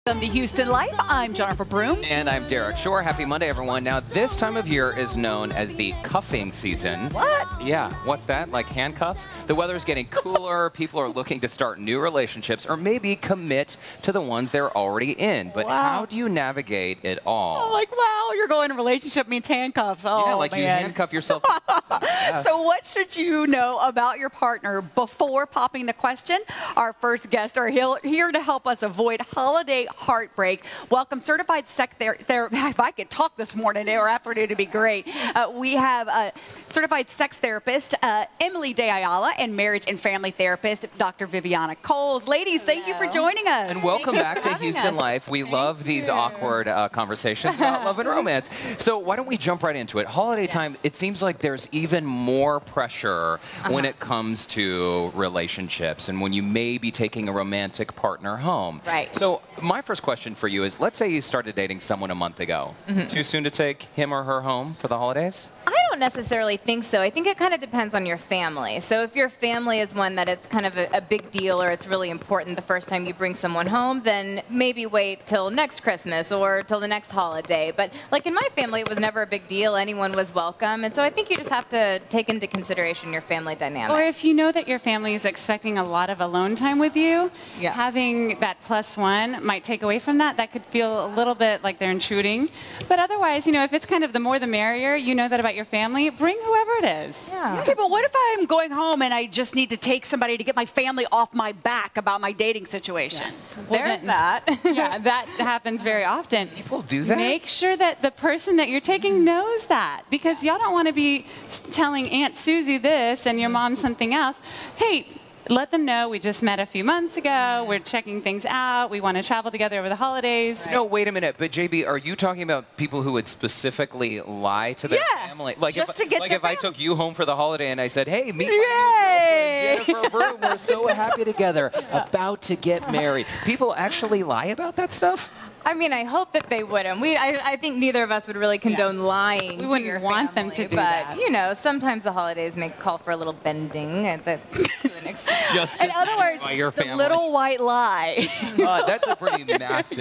Welcome to Houston Life. I'm Jennifer Broom. And I'm Derek Shore. Happy Monday, everyone. Now, this time of year is known as the cuffing season. What? Yeah, what's that? Like handcuffs? The weather is getting cooler. People are looking to start new relationships or maybe commit to the ones they're already in. But how do you navigate it all? Oh, like, wow, you're going to relationship means handcuffs. Oh, yeah, like man. you handcuff yourself to the person. Yeah. So what should you know about your partner before popping the question? Our first guests are here to help us avoid holiday heartbreak. Welcome certified sex therapist. If I could talk this morning or afternoon, it'd be great. We have a certified sex therapist, Emily De Ayala, and marriage and family therapist, Dr. Viviana Coles. Ladies, thank you for joining us. And welcome back to Houston Life. We love these awkward conversations about love and romance. So why don't we jump right into it? Holiday time, it seems like there's even more pressure when it comes to relationships and when you may be taking a romantic partner home. Right. So my first question for you is, let's say you started dating someone a month ago. Too soon to take him or her home for the holidays? I don't necessarily think so. I think it kind of depends on your family. So if your family is one that it's kind of a big deal or it's really important the first time you bring someone home, then maybe wait till next Christmas or till the next holiday. But like in my family, it was never a big deal. Anyone was welcome. And so I think you just have to take into consideration your family dynamic. Or if you know that your family is expecting a lot of alone time with you, having that +1 might take away from that. That could feel a little bit like they're intruding. But otherwise, you know, if it's kind of the more the merrier, you know that about your family, bring whoever it is. Yeah. Okay, but what if I'm going home and I just need to take somebody to get my family off my back about my dating situation? Well, There's that. Yeah, that happens very often. People do that? Make sure that the person that you're taking knows that, because y'all don't want to be telling Aunt Susie this and your mom something else. Hey, let them know we just met a few months ago. We're checking things out. We want to travel together over the holidays. No, wait a minute. But JB, are you talking about people who would specifically lie to their family? Like just to get if I took you home for the holiday and I said, "Hey, meet Yay! my new girlfriend, Jennifer Broom. We're so happy together, about to get married." People actually lie about that stuff? I mean, I hope that they wouldn't. I think neither of us would really condone lying. We wouldn't to your want them family, to do but, that. you know, sometimes the holidays may call for a little bending to an extent. Just to In other words, satisfy your the family. little white lie. That's a pretty massive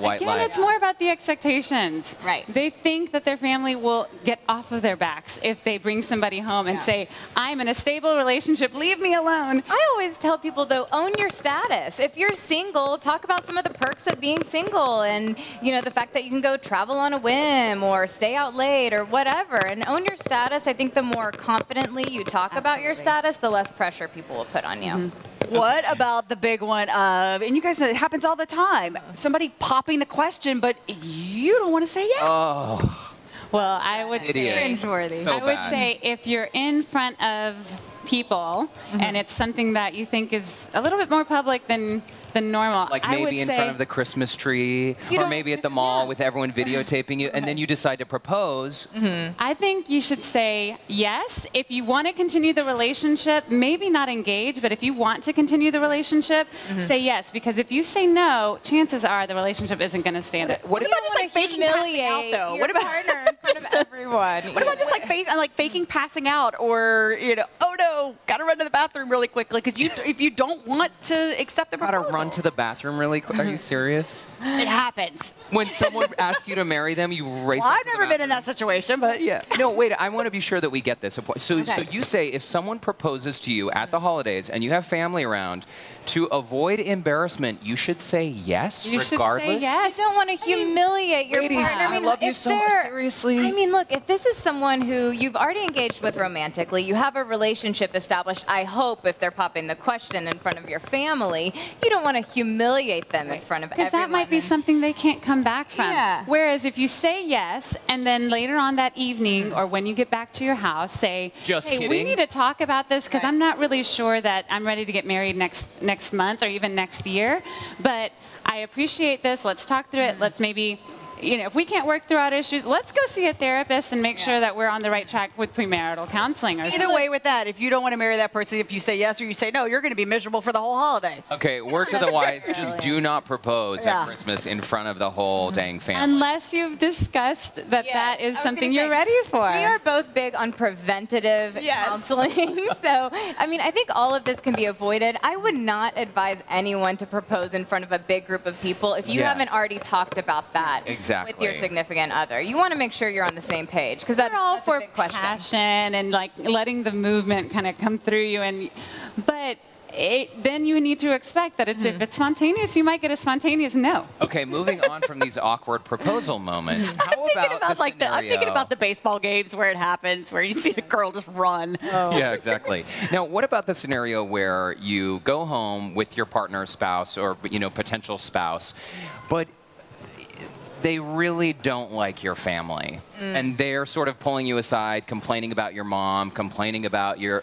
white Again, lie. it's more about the expectations. Right. They think that their family will get off of their backs if they bring somebody home and say, I'm in a stable relationship, leave me alone. I always tell people, though, own your status. If you're single, talk about some of the perks of being single and, you know, the fact that you can go travel on a whim or stay out late or whatever. And own your status. I think the more confidently you talk about your status, the less pressure people will put on you. What about the big one of, and you guys know it happens all the time, somebody popping the question, but you don't want to say yes. Oh, Well, I would idiot. say, So I would bad. say if you're in front of people and it's something that you think is a little bit more public than normal, Like I would maybe in say, front of the Christmas tree, or maybe at the mall with everyone videotaping you, and then you decide to propose. I think you should say yes. If you want to continue the relationship, maybe not engage, but if you want to continue the relationship, say yes. Because if you say no, chances are the relationship isn't going to stand it. What about just like faking passing out though? Your What about partner in front of everyone? What about just like faking passing out, or you know, oh no, gotta run to the bathroom really quickly because if you don't want to accept the Gotta proposal, run to the bathroom really quick. Are you serious? it happens. When someone asks you to marry them, you race. Well, up I've to the never been in bathroom. that situation, but yeah. No, wait. I want to be sure that we get this. So you say if someone proposes to you at the holidays and you have family around, to avoid embarrassment, you should say yes, You should say regardless. yes. You don't want to humiliate your ladies, partner. I love you if so much. they're- Seriously. I mean, look, if this is someone who you've already engaged with romantically, you have a relationship established, I hope, if they're popping the question in front of your family, you don't want to humiliate them in front of everyone. Because that might be and- something they can't come back from. Yeah. Whereas if you say yes, and then later on that evening or when you get back to your house, say, Just hey, we kidding. need to talk about this because I'm not really sure that I'm ready to get married next month or even next year. But I appreciate this. Let's talk through it. Let's maybe if we can't work through our issues, let's go see a therapist and make sure that we're on the right track with premarital counseling. Or Either something. way with that, if you don't want to marry that person, if you say yes or you say no, you're going to be miserable for the whole holiday. Okay, word to the wise, just do not propose at Christmas in front of the whole dang family. Unless you've discussed that Yes, that I is was something gonna you're say, ready for. We are both big on preventative counseling. So, I mean, I think all of this can be avoided. I would not advise anyone to propose in front of a big group of people if you haven't already talked about that with your significant other. You want to make sure you're on the same page because that's all a for big question. passion and like letting the movement kind of come through you. But then you need to expect that if it's spontaneous, you might get a spontaneous no. Okay, moving on from these awkward proposal moments. How I'm thinking about the I'm thinking scenario- about the baseball games where it happens, where you see the girl just run. Yeah, exactly. Now, what about the scenario where you go home with your partner, spouse, or potential spouse, but they really don't like your family, and they're sort of pulling you aside, complaining about your mom, complaining about your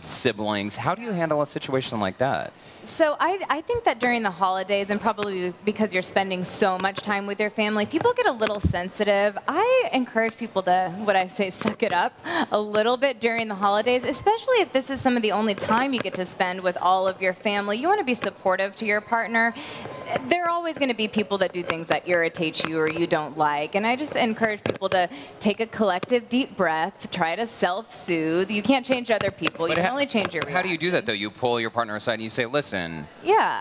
siblings. How do you handle a situation like that? So I think that during the holidays, and probably because you're spending so much time with your family, people get a little sensitive. I encourage people to, suck it up a little bit during the holidays, especially if this is some of the only time you get to spend with all of your family. You want to be supportive to your partner. There are always going to be people that do things that irritate you or you don't like, and I just encourage people to take a collective deep breath, try to self-soothe. You can't change other people. You can only change your reactions. How do you do that, though? You pull your partner aside and you say, listen,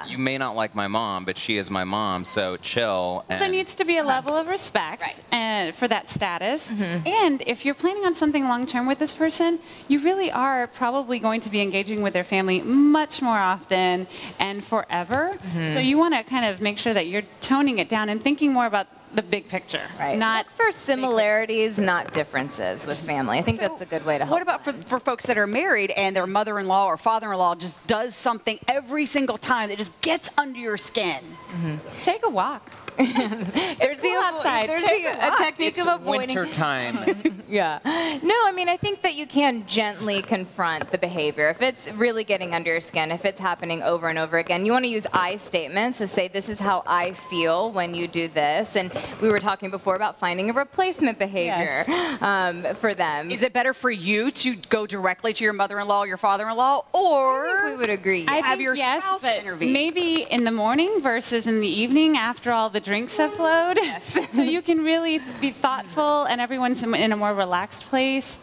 you may not like my mom, but she is my mom, so chill. There needs to be a level of respect for that status. And if you're planning on something long-term with this person, you really are probably going to be engaging with their family much more often and forever. So you want to kind of make sure that you're toning it down and thinking more about the big picture. Right. Not Look for similarities, not differences with family. I think that's a good way to help. What about for folks that are married and their mother-in-law or father-in-law just does something every single time that just gets under your skin? take a walk. There's cool outside. There's Take a technique It's of avoiding. winter time. Yeah. No, I mean, I think that you can gently confront the behavior. If it's really getting under your skin, if it's happening over and over again, you want to use I statements to say, this is how I feel when you do this. And we were talking before about finding a replacement behavior for them. Is it better for you to go directly to your mother-in-law or your father-in-law, or I think we would agree. I have think your yes, spouse but intervene? maybe in the morning versus in the evening after all the drinks have flowed. So you can really be thoughtful and everyone's in a more relaxed place.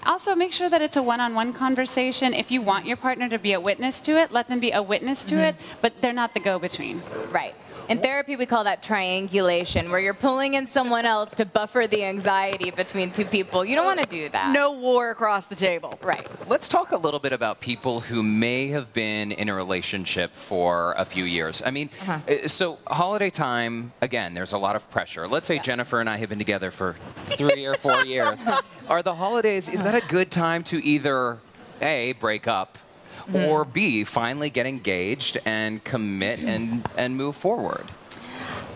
Also, make sure that it's a one-on-one conversation. If you want your partner to be a witness to it, let them be a witness to it, but they're not the go-between. Right. In therapy, we call that triangulation, where you're pulling in someone else to buffer the anxiety between two people. You don't want to do that. no war across the table? Right. Let's talk a little bit about people who may have been in a relationship for a few years. I mean, so holiday time, again, there's a lot of pressure. Let's say Jennifer and I have been together for 3 or 4 years. Are the holidays, is that a good time to either, A, break up, or B, finally get engaged and commit and move forward?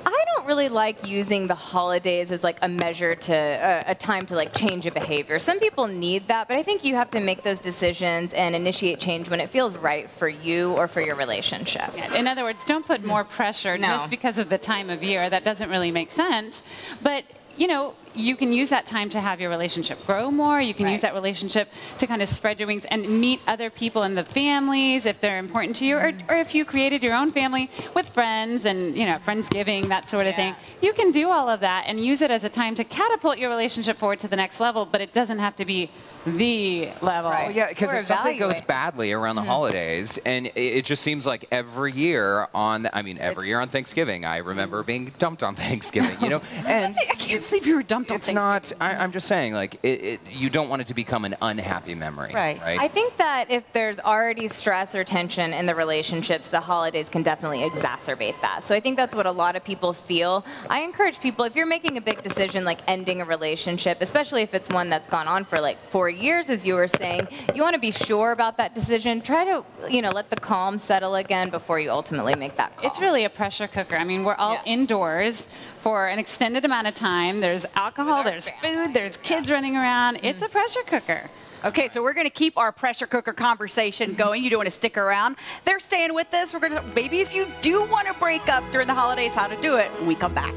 I don't really like using the holidays as like a measure to a time to like change a behavior. Some people need that, but I think you have to make those decisions and initiate change when it feels right for you or for your relationship. In other words, don't put more pressure just because of the time of year. That doesn't really make sense. But, you know, you can use that time to have your relationship grow more. You can use that relationship to kind of spread your wings and meet other people in the families if they're important to you, or if you created your own family with friends and, you know, Friendsgiving, that sort of thing. You can do all of that and use it as a time to catapult your relationship forward to the next level, but it doesn't have to be the level. Well, yeah, because Or if something goes evaluate. badly around the holidays, and it just seems like every year on, every year on Thanksgiving, I remember being dumped on Thanksgiving, you know? And I can't believe you were dumped on it's not, I'm just saying, like, you don't want it to become an unhappy memory. Right. I think that if there's already stress or tension in the relationships, the holidays can definitely exacerbate that. So I think that's what a lot of people feel. I encourage people, if you're making a big decision like ending a relationship, especially if it's one that's gone on for like 4 years, as you were saying, you want to be sure about that decision. Try to, you know, let the calm settle again before you ultimately make that call. It's really a pressure cooker. I mean, we're all indoors for an extended amount of time. There's alcohol, there's food, there's kids running around. It's a pressure cooker. Okay, so we're going to keep our pressure cooker conversation going. You don't want to stick around. They're staying with us. We're going to, maybe if you do want to break up during the holidays, how to do it when we come back.